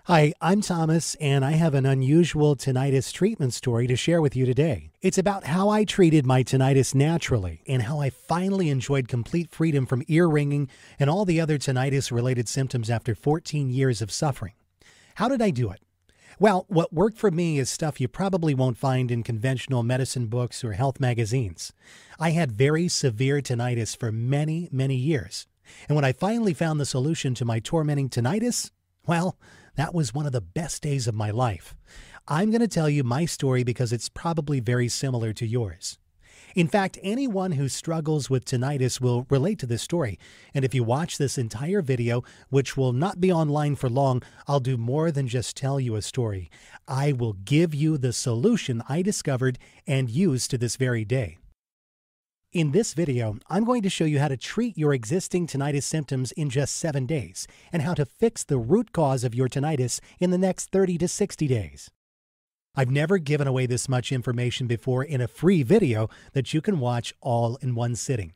Hi, I'm Thomas, and I have an unusual tinnitus treatment story to share with you today. It's about how I treated my tinnitus naturally and how I finally enjoyed complete freedom from ear ringing and all the other tinnitus-related symptoms after 14 years of suffering. How did I do it? Well, what worked for me is stuff you probably won't find in conventional medicine books or health magazines. I had very severe tinnitus for many, many years. And when I finally found the solution to my tormenting tinnitus, well, that was one of the best days of my life. I'm going to tell you my story because it's probably very similar to yours. In fact, anyone who struggles with tinnitus will relate to this story. And if you watch this entire video, which will not be online for long, I'll do more than just tell you a story. I will give you the solution I discovered and use to this very day. In this video, I'm going to show you how to treat your existing tinnitus symptoms in just 7 days and how to fix the root cause of your tinnitus in the next 30 to 60 days. I've never given away this much information before in a free video that you can watch all in one sitting.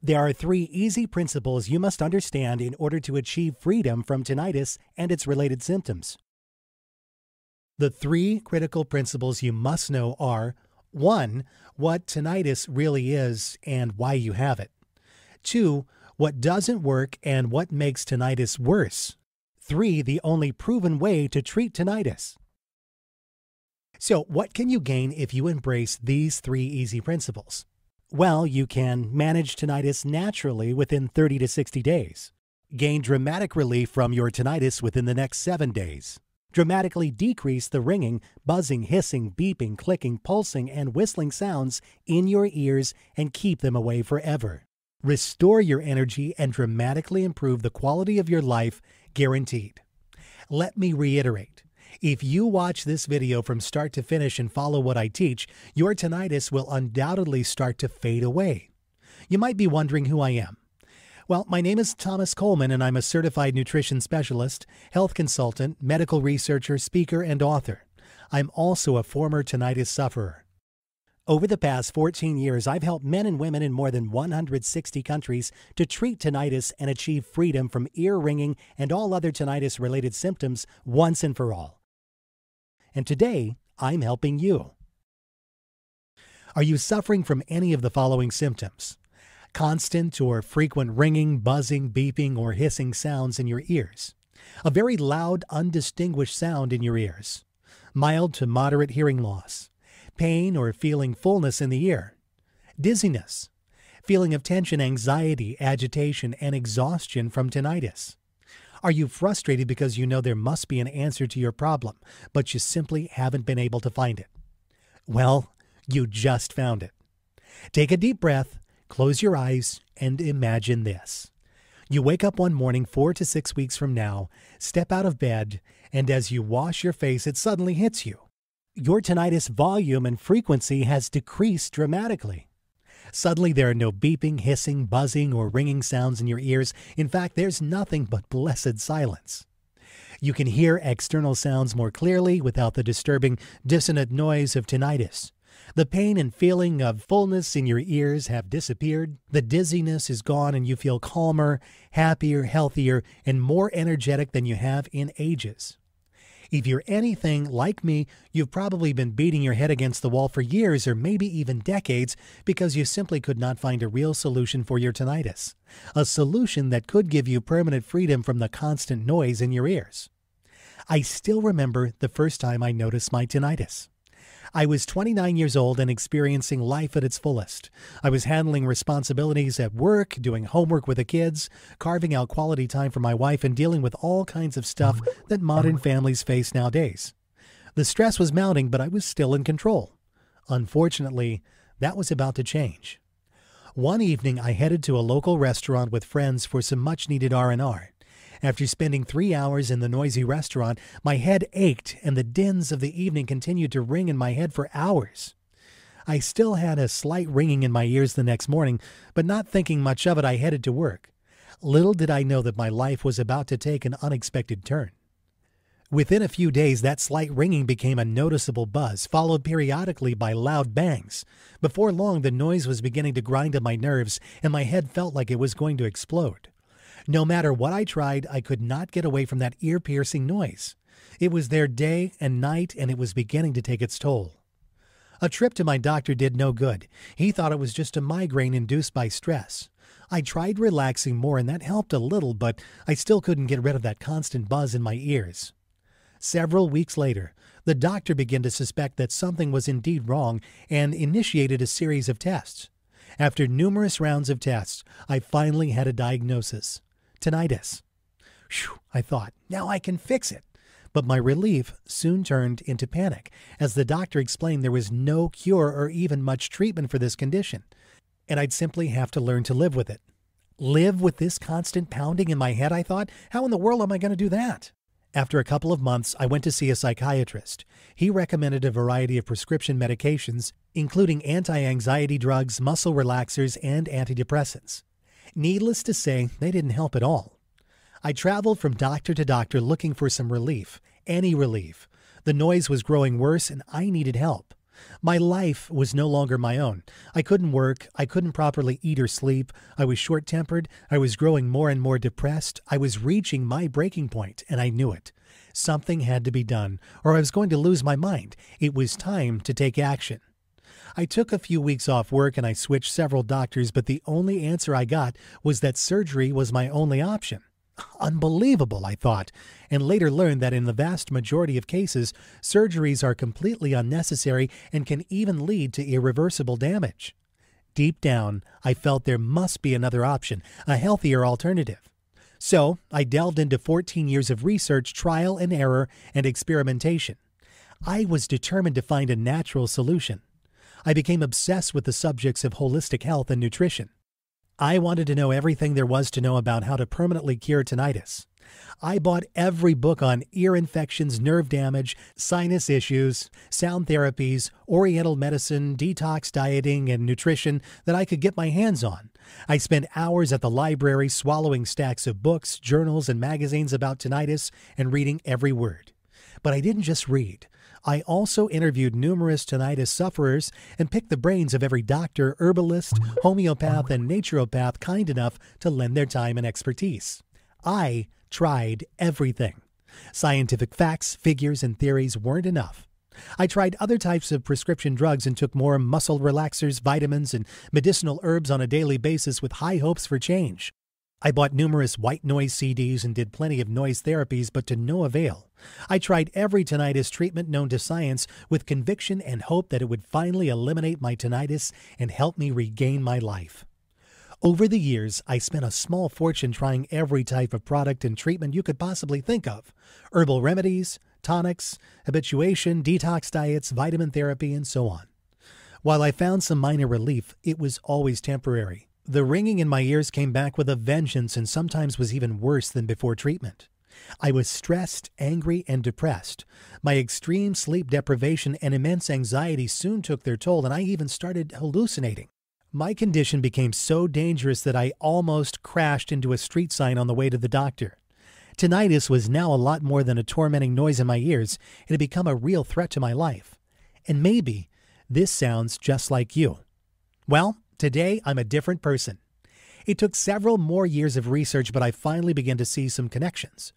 There are 3 easy principles you must understand in order to achieve freedom from tinnitus and its related symptoms. The 3 critical principles you must know are: 1. What tinnitus really is and why you have it. 2. What doesn't work and what makes tinnitus worse. 3. The only proven way to treat tinnitus. So, what can you gain if you embrace these 3 easy principles? Well, you can manage tinnitus naturally within 30 to 60 days. Gain dramatic relief from your tinnitus within the next 7 days. Dramatically decrease the ringing, buzzing, hissing, beeping, clicking, pulsing, and whistling sounds in your ears and keep them away forever. Restore your energy and dramatically improve the quality of your life, guaranteed. Let me reiterate. If you watch this video from start to finish and follow what I teach, your tinnitus will undoubtedly start to fade away. You might be wondering who I am. Well, my name is Thomas Coleman, and I'm a certified nutrition specialist, health consultant, medical researcher, speaker, and author. I'm also a former tinnitus sufferer. Over the past 14 years, I've helped men and women in more than 160 countries to treat tinnitus and achieve freedom from ear ringing and all other tinnitus-related symptoms once and for all. And today, I'm helping you. Are you suffering from any of the following symptoms? Constant or frequent ringing, buzzing, beeping, or hissing sounds in your ears. A very loud, undistinguished sound in your ears. Mild to moderate hearing loss. Pain or feeling fullness in the ear. Dizziness. Feeling of tension, anxiety, agitation, and exhaustion from tinnitus. Are you frustrated because you know there must be an answer to your problem, but you simply haven't been able to find it? Well, you just found it. Take a deep breath. Close your eyes and imagine this. You wake up one morning 4 to 6 weeks from now, step out of bed, and as you wash your face, it suddenly hits you. Your tinnitus volume and frequency has decreased dramatically. Suddenly, there are no beeping, hissing, buzzing, or ringing sounds in your ears. In fact, there's nothing but blessed silence. You can hear external sounds more clearly without the disturbing, dissonant noise of tinnitus. The pain and feeling of fullness in your ears have disappeared. The dizziness is gone and you feel calmer, happier, healthier, and more energetic than you have in ages. If you're anything like me, you've probably been beating your head against the wall for years or maybe even decades because you simply could not find a real solution for your tinnitus. A solution that could give you permanent freedom from the constant noise in your ears. I still remember the first time I noticed my tinnitus. I was 29 years old and experiencing life at its fullest. I was handling responsibilities at work, doing homework with the kids, carving out quality time for my wife, and dealing with all kinds of stuff that modern families face nowadays. The stress was mounting, but I was still in control. Unfortunately, that was about to change. One evening, I headed to a local restaurant with friends for some much-needed R&R. After spending 3 hours in the noisy restaurant, my head ached and the dins of the evening continued to ring in my head for hours. I still had a slight ringing in my ears the next morning, but not thinking much of it, I headed to work. Little did I know that my life was about to take an unexpected turn. Within a few days, that slight ringing became a noticeable buzz, followed periodically by loud bangs. Before long, the noise was beginning to grind on my nerves, and my head felt like it was going to explode. No matter what I tried, I could not get away from that ear-piercing noise. It was there day and night, and it was beginning to take its toll. A trip to my doctor did no good. He thought it was just a migraine induced by stress. I tried relaxing more, and that helped a little, but I still couldn't get rid of that constant buzz in my ears. Several weeks later, the doctor began to suspect that something was indeed wrong and initiated a series of tests. After numerous rounds of tests, I finally had a diagnosis: tinnitus. Phew, I thought, now I can fix it. But my relief soon turned into panic, as the doctor explained there was no cure or even much treatment for this condition, and I'd simply have to learn to live with it. Live with this constant pounding in my head, I thought? How in the world am I going to do that? After a couple of months, I went to see a psychiatrist. He recommended a variety of prescription medications, including anti-anxiety drugs, muscle relaxers, and antidepressants. Needless to say, they didn't help at all. I traveled from doctor to doctor looking for some relief, any relief. The noise was growing worse, and I needed help. My life was no longer my own. I couldn't work. I couldn't properly eat or sleep. I was short-tempered. I was growing more and more depressed. I was reaching my breaking point, and I knew it. Something had to be done, or I was going to lose my mind. It was time to take action. I took a few weeks off work, and I switched several doctors, but the only answer I got was that surgery was my only option. Unbelievable, I thought, and later learned that in the vast majority of cases, surgeries are completely unnecessary and can even lead to irreversible damage. Deep down, I felt there must be another option, a healthier alternative. So I delved into 14 years of research, trial and error, and experimentation. I was determined to find a natural solution. I became obsessed with the subjects of holistic health and nutrition. I wanted to know everything there was to know about how to permanently cure tinnitus. I bought every book on ear infections, nerve damage, sinus issues, sound therapies, oriental medicine, detox dieting, and nutrition that I could get my hands on. I spent hours at the library swallowing stacks of books, journals, and magazines about tinnitus and reading every word. But I didn't just read. I also interviewed numerous tinnitus sufferers and picked the brains of every doctor, herbalist, homeopath, and naturopath kind enough to lend their time and expertise. I tried everything. Scientific facts, figures, and theories weren't enough. I tried other types of prescription drugs and took more muscle relaxers, vitamins, and medicinal herbs on a daily basis with high hopes for change. I bought numerous white noise CDs and did plenty of noise therapies, but to no avail. I tried every tinnitus treatment known to science with conviction and hope that it would finally eliminate my tinnitus and help me regain my life. Over the years, I spent a small fortune trying every type of product and treatment you could possibly think of: herbal remedies, tonics, habituation, detox diets, vitamin therapy, and so on. While I found some minor relief, it was always temporary. The ringing in my ears came back with a vengeance and sometimes was even worse than before treatment. I was stressed, angry, and depressed. My extreme sleep deprivation and immense anxiety soon took their toll, and I even started hallucinating. My condition became so dangerous that I almost crashed into a street sign on the way to the doctor. Tinnitus was now a lot more than a tormenting noise in my ears. It had become a real threat to my life. And maybe this sounds just like you. Well, today I'm a different person. It took several more years of research, but I finally began to see some connections.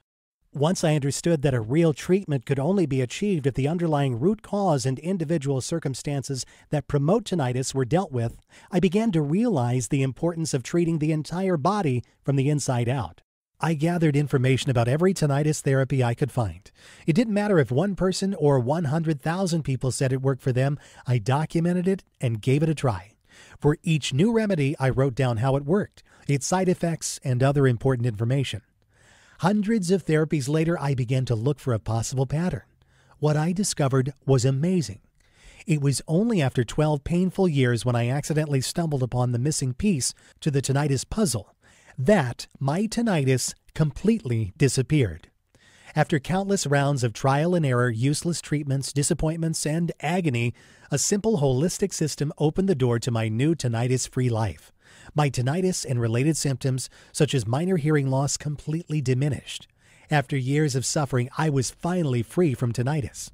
Once I understood that a real treatment could only be achieved if the underlying root cause and individual circumstances that promote tinnitus were dealt with, I began to realize the importance of treating the entire body from the inside out. I gathered information about every tinnitus therapy I could find. It didn't matter if one person or 100,000 people said it worked for them. I documented it and gave it a try. For each new remedy, I wrote down how it worked, its side effects, and other important information. Hundreds of therapies later, I began to look for a possible pattern. What I discovered was amazing. It was only after 12 painful years when I accidentally stumbled upon the missing piece to the tinnitus puzzle that my tinnitus completely disappeared. After countless rounds of trial and error, useless treatments, disappointments, and agony, a simple holistic system opened the door to my new tinnitus-free life. My tinnitus and related symptoms, such as minor hearing loss, completely diminished. After years of suffering, I was finally free from tinnitus.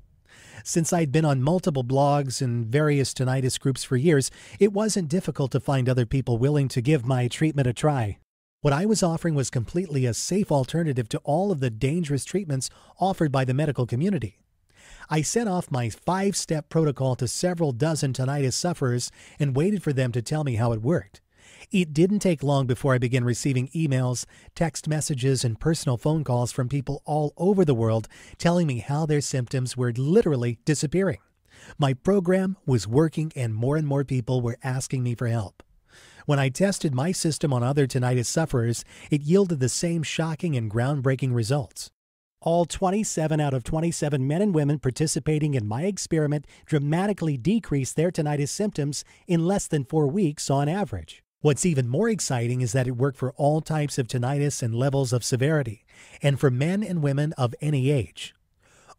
Since I'd been on multiple blogs and various tinnitus groups for years, it wasn't difficult to find other people willing to give my treatment a try. What I was offering was completely a safe alternative to all of the dangerous treatments offered by the medical community. I sent off my 5-step protocol to several dozen tinnitus sufferers and waited for them to tell me how it worked. It didn't take long before I began receiving emails, text messages, and personal phone calls from people all over the world telling me how their symptoms were literally disappearing. My program was working and more people were asking me for help. When I tested my system on other tinnitus sufferers, it yielded the same shocking and groundbreaking results. All 27 out of 27 men and women participating in my experiment dramatically decreased their tinnitus symptoms in less than 4 weeks on average. What's even more exciting is that it worked for all types of tinnitus and levels of severity, and for men and women of any age.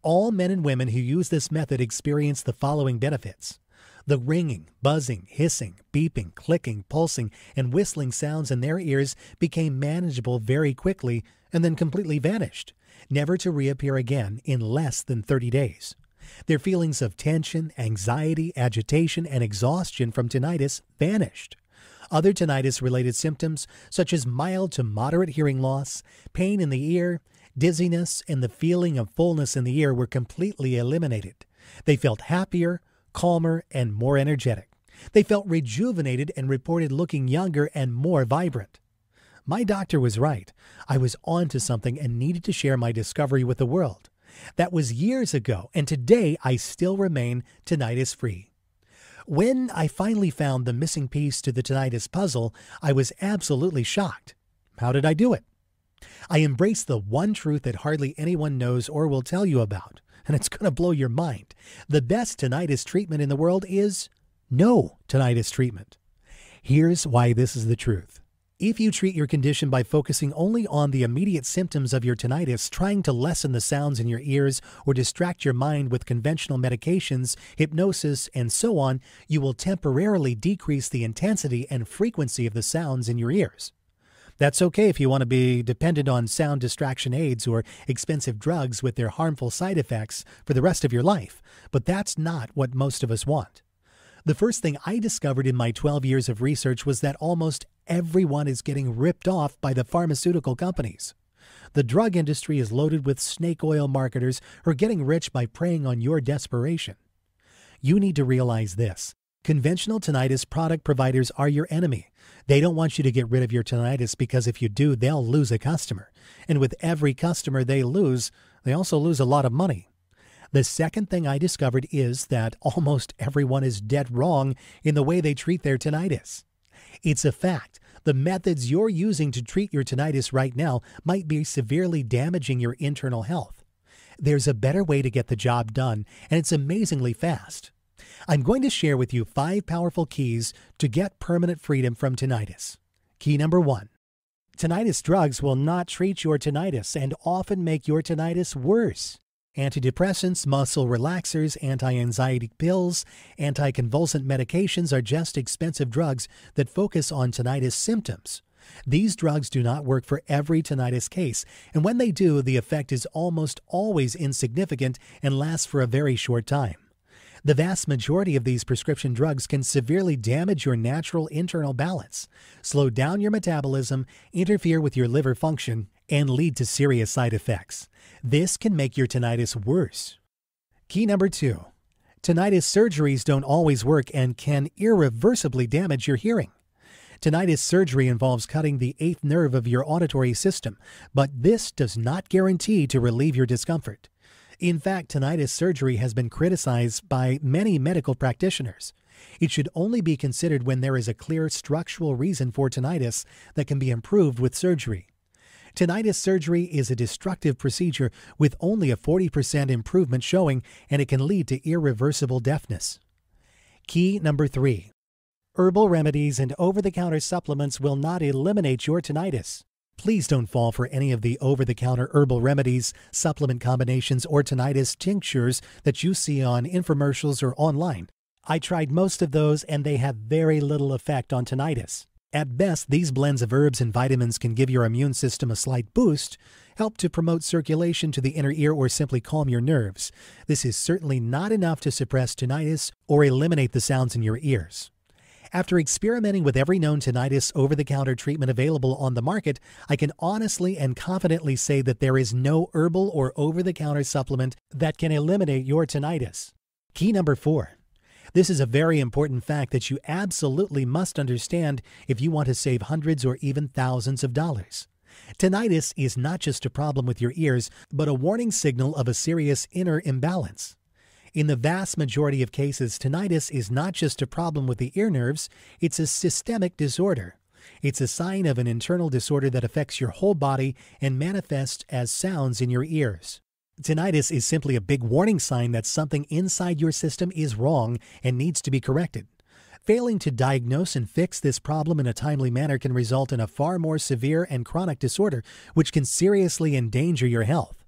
All men and women who use this method experienced the following benefits. The ringing, buzzing, hissing, beeping, clicking, pulsing, and whistling sounds in their ears became manageable very quickly and then completely vanished, never to reappear again in less than 30 days. Their feelings of tension, anxiety, agitation, and exhaustion from tinnitus vanished. Other tinnitus-related symptoms, such as mild to moderate hearing loss, pain in the ear, dizziness, and the feeling of fullness in the ear, were completely eliminated. They felt happier, calmer, and more energetic. They felt rejuvenated and reported looking younger and more vibrant. My doctor was right. I was onto something and needed to share my discovery with the world. That was years ago, and today I still remain tinnitus-free. When I finally found the missing piece to the tinnitus puzzle, I was absolutely shocked. How did I do it? I embraced the one truth that hardly anyone knows or will tell you about, and it's going to blow your mind. The best tinnitus treatment in the world is no tinnitus treatment. Here's why this is the truth. If you treat your condition by focusing only on the immediate symptoms of your tinnitus, trying to lessen the sounds in your ears, or distract your mind with conventional medications, hypnosis, and so on, you will temporarily decrease the intensity and frequency of the sounds in your ears. That's okay if you want to be dependent on sound distraction aids or expensive drugs with their harmful side effects for the rest of your life, but that's not what most of us want. The first thing I discovered in my 12 years of research was that almost everyone is getting ripped off by the pharmaceutical companies. The drug industry is loaded with snake oil marketers who are getting rich by preying on your desperation. You need to realize this. Conventional tinnitus product providers are your enemy. They don't want you to get rid of your tinnitus because if you do, they'll lose a customer. And with every customer they lose, they also lose a lot of money. The second thing I discovered is that almost everyone is dead wrong in the way they treat their tinnitus. It's a fact. The methods you're using to treat your tinnitus right now might be severely damaging your internal health. There's a better way to get the job done, and it's amazingly fast. I'm going to share with you 5 powerful keys to get permanent freedom from tinnitus. Key number 1. Tinnitus drugs will not treat your tinnitus and often make your tinnitus worse. Antidepressants, muscle relaxers, anti-anxiety pills, anticonvulsant medications are just expensive drugs that focus on tinnitus symptoms. These drugs do not work for every tinnitus case, and when they do, the effect is almost always insignificant and lasts for a very short time. The vast majority of these prescription drugs can severely damage your natural internal balance, slow down your metabolism, interfere with your liver function, and lead to serious side effects. This can make your tinnitus worse. Key number 2. Tinnitus surgeries don't always work and can irreversibly damage your hearing. Tinnitus surgery involves cutting the 8th nerve of your auditory system, but this does not guarantee to relieve your discomfort. In fact, tinnitus surgery has been criticized by many medical practitioners. It should only be considered when there is a clear structural reason for tinnitus that can be improved with surgery. Tinnitus surgery is a destructive procedure with only a 40% improvement showing, and it can lead to irreversible deafness. Key number 3. Herbal remedies and over-the-counter supplements will not eliminate your tinnitus. Please don't fall for any of the over-the-counter herbal remedies, supplement combinations, or tinnitus tinctures that you see on infomercials or online. I tried most of those and they have very little effect on tinnitus. At best, these blends of herbs and vitamins can give your immune system a slight boost, help to promote circulation to the inner ear, or simply calm your nerves. This is certainly not enough to suppress tinnitus or eliminate the sounds in your ears. After experimenting with every known tinnitus over-the-counter treatment available on the market, I can honestly and confidently say that there is no herbal or over-the-counter supplement that can eliminate your tinnitus. Key number 4. This is a very important fact that you absolutely must understand if you want to save hundreds or even thousands of dollars. Tinnitus is not just a problem with your ears, but a warning signal of a serious inner imbalance. In the vast majority of cases, tinnitus is not just a problem with the ear nerves, it's a systemic disorder. It's a sign of an internal disorder that affects your whole body and manifests as sounds in your ears. Tinnitus is simply a big warning sign that something inside your system is wrong and needs to be corrected. Failing to diagnose and fix this problem in a timely manner can result in a far more severe and chronic disorder, which can seriously endanger your health.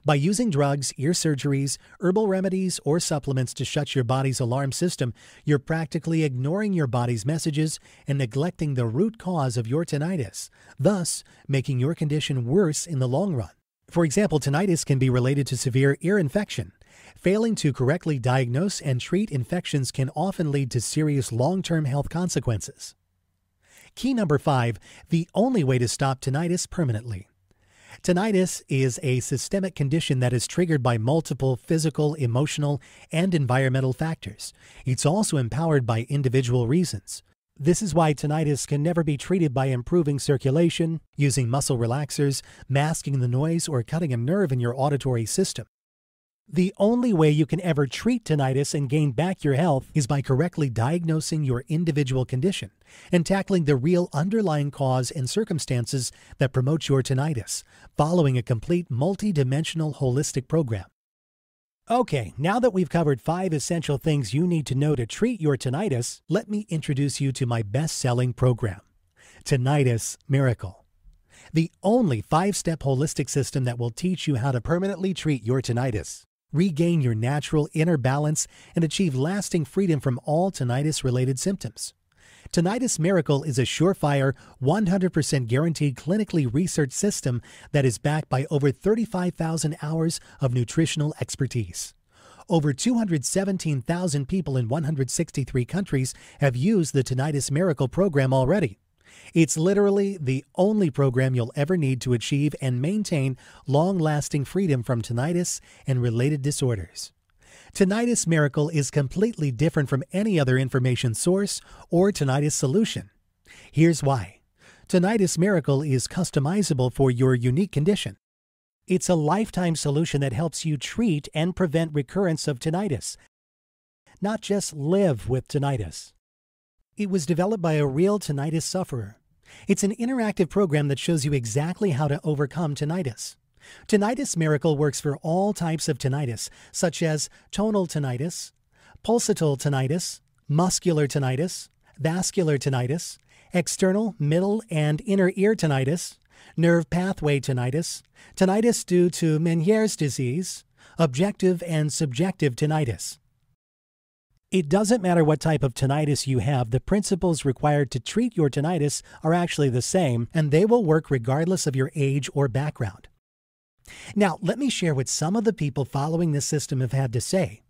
By using drugs, ear surgeries, herbal remedies, or supplements to shut your body's alarm system, you're practically ignoring your body's messages and neglecting the root cause of your tinnitus, thus making your condition worse in the long run. For example, tinnitus can be related to severe ear infection. Failing to correctly diagnose and treat infections can often lead to serious long-term health consequences. Key number 5, the only way to stop tinnitus permanently. Tinnitus is a systemic condition that is triggered by multiple physical, emotional, and environmental factors. It's also empowered by individual reasons. This is why tinnitus can never be treated by improving circulation, using muscle relaxers, masking the noise, or cutting a nerve in your auditory system. The only way you can ever treat tinnitus and gain back your health is by correctly diagnosing your individual condition and tackling the real underlying cause and circumstances that promote your tinnitus, following a complete multi-dimensional holistic program. Okay, now that we've covered 5 essential things you need to know to treat your tinnitus, let me introduce you to my best-selling program, Tinnitus Miracle. The only 5-step holistic system that will teach you how to permanently treat your tinnitus, regain your natural inner balance, and achieve lasting freedom from all tinnitus-related symptoms. Tinnitus Miracle is a surefire, 100% guaranteed clinically researched system that is backed by over 35,000 hours of nutritional expertise. Over 217,000 people in 163 countries have used the Tinnitus Miracle program already. It's literally the only program you'll ever need to achieve and maintain long-lasting freedom from tinnitus and related disorders. Tinnitus Miracle is completely different from any other information source or tinnitus solution. Here's why. Tinnitus Miracle is customizable for your unique condition. It's a lifetime solution that helps you treat and prevent recurrence of tinnitus, not just live with tinnitus. It was developed by a real tinnitus sufferer. It's an interactive program that shows you exactly how to overcome tinnitus. Tinnitus Miracle works for all types of tinnitus, such as tonal tinnitus, pulsatile tinnitus, muscular tinnitus, vascular tinnitus, external, middle, and inner ear tinnitus, nerve pathway tinnitus, tinnitus due to Meniere's disease, objective and subjective tinnitus. It doesn't matter what type of tinnitus you have, the principles required to treat your tinnitus are actually the same, and they will work regardless of your age or background. Now, let me share what some of the people following this system have had to say.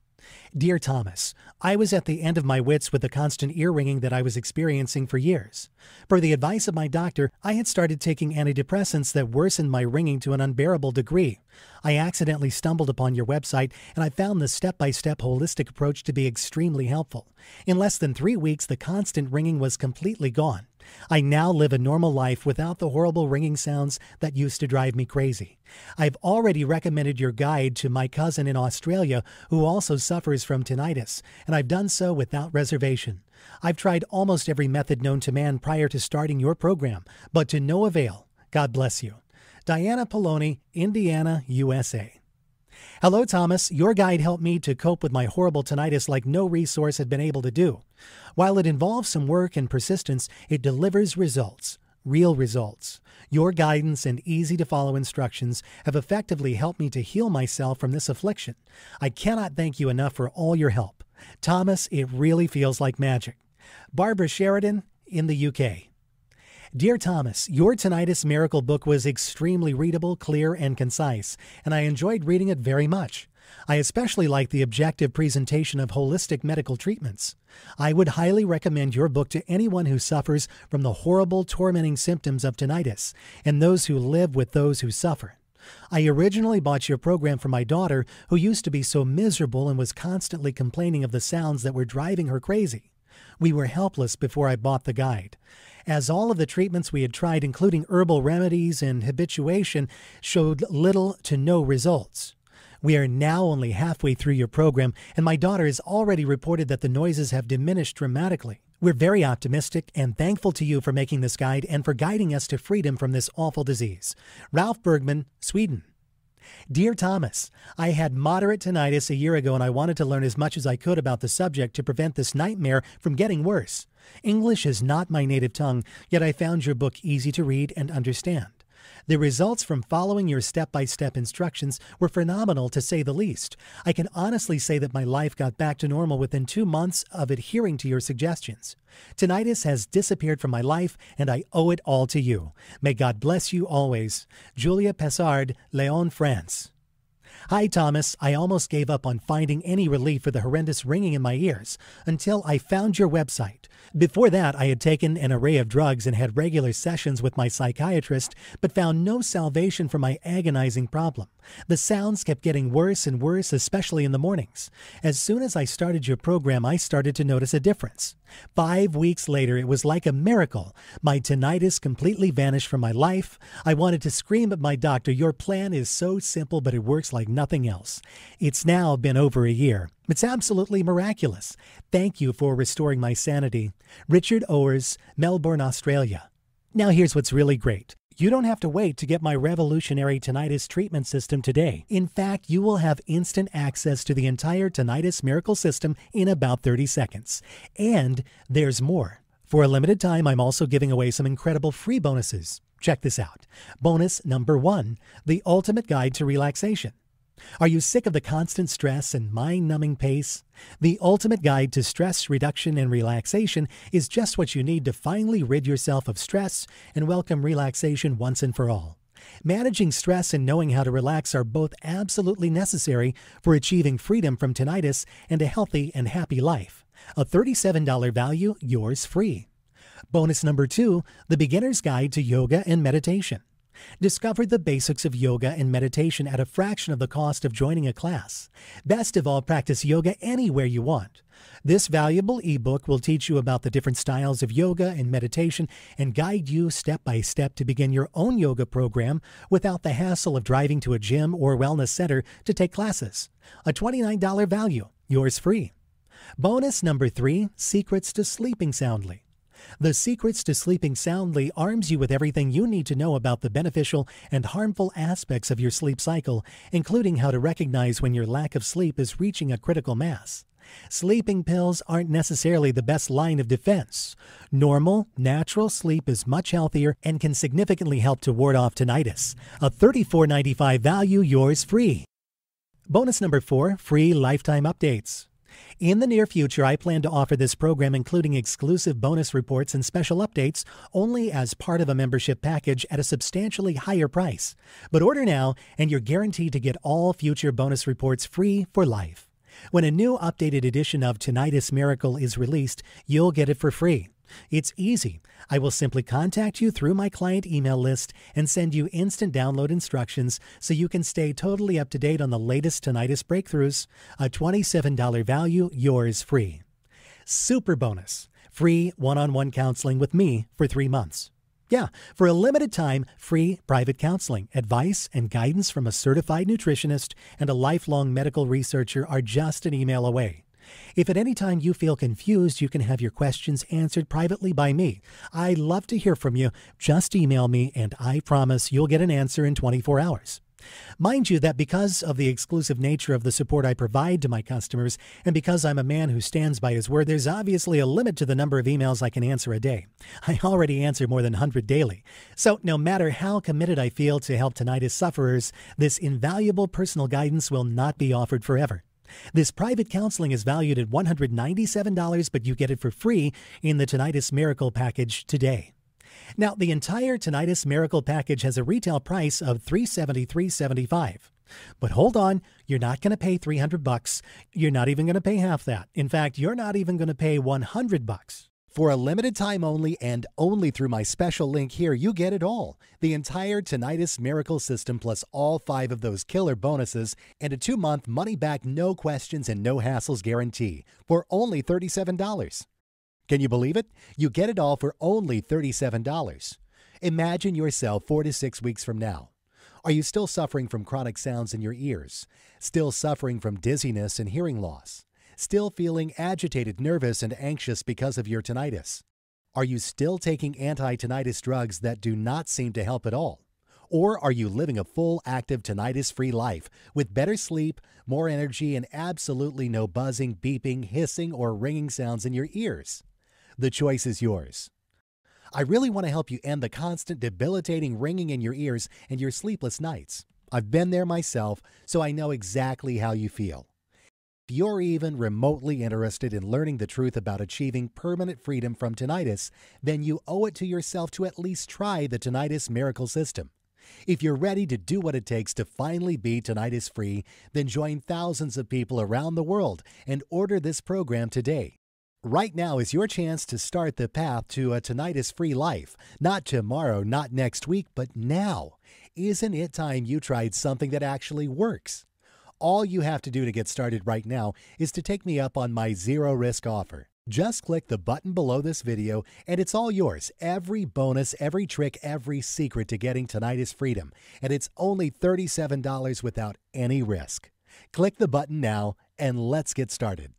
Dear Thomas, I was at the end of my wits with the constant ear ringing that I was experiencing for years. Per the advice of my doctor, I had started taking antidepressants that worsened my ringing to an unbearable degree. I accidentally stumbled upon your website, and I found the step-by-step holistic approach to be extremely helpful. In less than 3 weeks, the constant ringing was completely gone. I now live a normal life without the horrible ringing sounds that used to drive me crazy. I've already recommended your guide to my cousin in Australia who also suffers from tinnitus, and I've done so without reservation. I've tried almost every method known to man prior to starting your program, but to no avail. God bless you. Diana Poloni, Indiana, USA. Hello, Thomas. Your guide helped me to cope with my horrible tinnitus like no resource had been able to do. While it involves some work and persistence, it delivers results, real results. Your guidance and easy-to-follow instructions have effectively helped me to heal myself from this affliction. I cannot thank you enough for all your help. Thomas, it really feels like magic. Barbara Sheridan in the UK. Dear Thomas, your Tinnitus Miracle book was extremely readable, clear, and concise, and I enjoyed reading it very much. I especially like the objective presentation of holistic medical treatments. I would highly recommend your book to anyone who suffers from the horrible, tormenting symptoms of tinnitus and those who live with those who suffer. I originally bought your program for my daughter, who used to be so miserable and was constantly complaining of the sounds that were driving her crazy. We were helpless before I bought the guide, as all of the treatments we had tried, including herbal remedies and habituation, showed little to no results. We are now only halfway through your program, and my daughter has already reported that the noises have diminished dramatically. We're very optimistic and thankful to you for making this guide and for guiding us to freedom from this awful disease. Ralph Bergman, Sweden. Dear Thomas, I had moderate tinnitus a year ago and I wanted to learn as much as I could about the subject to prevent this nightmare from getting worse. English is not my native tongue, yet I found your book easy to read and understand. The results from following your step-by-step instructions were phenomenal, to say the least. I can honestly say that my life got back to normal within 2 months of adhering to your suggestions. Tinnitus has disappeared from my life, and I owe it all to you. May God bless you always. Julia Pessard, Lyon, France. Hi, Thomas. I almost gave up on finding any relief for the horrendous ringing in my ears until I found your website. Before that, I had taken an array of drugs and had regular sessions with my psychiatrist, but found no salvation for my agonizing problem. The sounds kept getting worse and worse, especially in the mornings. As soon as I started your program, I started to notice a difference. 5 weeks later, it was like a miracle. My tinnitus completely vanished from my life. I wanted to scream at my doctor, "Your plan is so simple, but it works like nothing else." It's now been over a year. It's absolutely miraculous. Thank you for restoring my sanity. Richard Owers, Melbourne, Australia. Now here's what's really great. You don't have to wait to get my revolutionary tinnitus treatment system today. In fact, you will have instant access to the entire Tinnitus Miracle system in about 30 seconds. And there's more. For a limited time, I'm also giving away some incredible free bonuses. Check this out. Bonus number 1, the ultimate guide to relaxation. Are you sick of the constant stress and mind-numbing pace? The ultimate guide to stress reduction and relaxation is just what you need to finally rid yourself of stress and welcome relaxation once and for all. Managing stress and knowing how to relax are both absolutely necessary for achieving freedom from tinnitus and a healthy and happy life. A $37 value, yours free. Bonus number 2, the beginner's guide to yoga and meditation. Discover the basics of yoga and meditation at a fraction of the cost of joining a class. Best of all, practice yoga anywhere you want. This valuable ebook will teach you about the different styles of yoga and meditation and guide you step by step to begin your own yoga program without the hassle of driving to a gym or wellness center to take classes. A $29 value, yours free. Bonus number 3, Secrets to Sleeping Soundly. The Secrets to Sleeping Soundly arms you with everything you need to know about the beneficial and harmful aspects of your sleep cycle, including how to recognize when your lack of sleep is reaching a critical mass. Sleeping pills aren't necessarily the best line of defense. Normal, natural sleep is much healthier and can significantly help to ward off tinnitus. A $34.95 value, yours free. Bonus number 4, free lifetime updates. In the near future, I plan to offer this program including exclusive bonus reports and special updates only as part of a membership package at a substantially higher price. But order now and you're guaranteed to get all future bonus reports free for life. When a new updated edition of Tinnitus Miracle is released, you'll get it for free. It's easy. I will simply contact you through my client email list and send you instant download instructions so you can stay totally up to date on the latest tinnitus breakthroughs. A $27 value, yours free. Super bonus. Free one-on-one counseling with me for 3 months. Yeah, for a limited time, free private counseling, advice, and guidance from a certified nutritionist and a lifelong medical researcher are just an email away. If at any time you feel confused, you can have your questions answered privately by me. I love to hear from you. Just email me, and I promise you'll get an answer in 24 hours. Mind you that because of the exclusive nature of the support I provide to my customers, and because I'm a man who stands by his word, there's obviously a limit to the number of emails I can answer a day. I already answer more than 100 daily. So no matter how committed I feel to help tinnitus sufferers, this invaluable personal guidance will not be offered forever. This private counseling is valued at $197, but you get it for free in the Tinnitus Miracle package today. Now, the entire Tinnitus Miracle Package has a retail price of $373.75. But hold on, you're not going to pay $300. You're not even going to pay half that. In fact, you're not even going to pay $100. For a limited time only and only through my special link here, you get it all. The entire Tinnitus Miracle System plus all 5 of those killer bonuses and a 2-month money-back, no questions and no hassles guarantee for only $37. Can you believe it? You get it all for only $37. Imagine yourself 4 to 6 weeks from now. Are you still suffering from chronic sounds in your ears? Still suffering from dizziness and hearing loss? Still feeling agitated, nervous, and anxious because of your tinnitus? Are you still taking anti-tinnitus drugs that do not seem to help at all? Or are you living a full, active, tinnitus-free life with better sleep, more energy, and absolutely no buzzing, beeping, hissing, or ringing sounds in your ears? The choice is yours. I really want to help you end the constant debilitating ringing in your ears and your sleepless nights. I've been there myself, so I know exactly how you feel. If you're even remotely interested in learning the truth about achieving permanent freedom from tinnitus, then you owe it to yourself to at least try the Tinnitus Miracle System. If you're ready to do what it takes to finally be tinnitus-free, then join thousands of people around the world and order this program today. Right now is your chance to start the path to a tinnitus-free life. Not tomorrow, not next week, but now. Isn't it time you tried something that actually works? All you have to do to get started right now is to take me up on my zero-risk offer. Just click the button below this video and it's all yours. Every bonus, every trick, every secret to getting tinnitus freedom. And it's only $37 without any risk. Click the button now and let's get started.